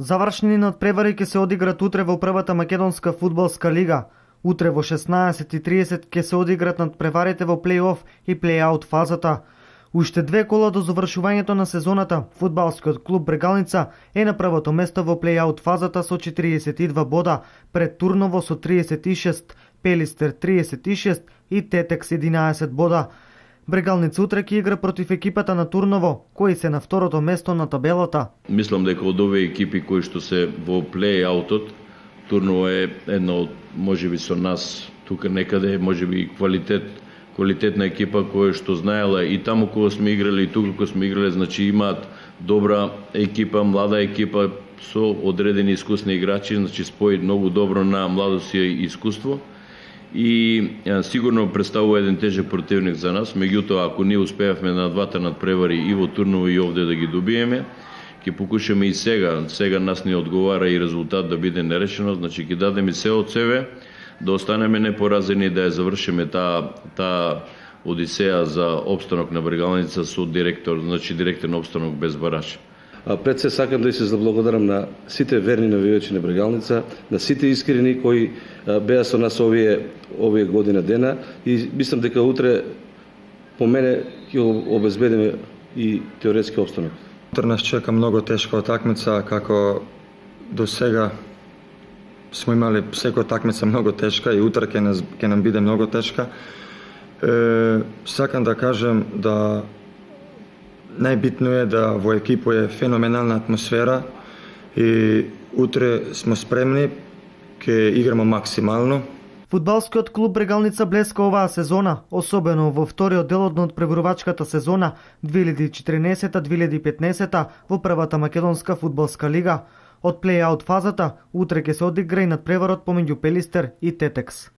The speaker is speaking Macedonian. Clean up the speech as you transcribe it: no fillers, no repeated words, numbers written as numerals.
Завршни надпревари ќе се одиграт утре во првата македонска фудбалска лига. Утре во 16:30 ќе се одиграт надпреварите во плей-оф и плей-аут фазата. Уште две кола до завршувањето на сезоната, фудбалскиот клуб Брегалница е на првото место во плей-аут фазата со 42 бода, пред Турново со 36, Пелистер 36 и Тетекс 11 бода. Брегалница утре ќе игра против екипата на Турново, кои се на второто место на табелата. Мислам дека од овие екипи кои што се во плей-аутот, Турново е една од, можеби со нас, тука некаде, можеби квалитетна екипа која што знаела и таму кога сме играли и тука кога сме играли, значи имаат добра екипа, млада екипа со одредени искусни играчи, значи спои многу добро на младост и искуство. И сигурно представува еден тежок противник за нас, меѓутоа ако ние успеавме на двата надпревари и во Турново и овде да ги добиеме, ќе покушаме и сега нас не одговара и резултат да биде нерешено, значи ќе дадеме се од себе, да останеме непоразени, да ја завршиме таа одисеја за опстанок на Брегалница со директен опстанок без бараж. Пред се сакам да се заблагодарам на сите верни навијачи на Брегалница, на сите искрени кои беа со нас овие година дена и мислам дека утре по мене ќе обезбедиме и теоретски опстанок. Утре нас чека многу тешка утакмица, како до сега смо имали секоја утакмица многу тешка и утре ќе нам биде многу тешка. Сакам да кажем да најбитно е да во екипу е феноменална атмосфера и утре сме спремни, ќе играмо максимално. Фудбалскиот клуб Брегалница блеска оваа сезона, особено во вториот дел од надпреварувачката сезона 2014-2015 во првата македонска фудбалска лига. Од плей-аут фазата утре ќе се одигра и надпреварот помеѓу Пелистер и Тетекс.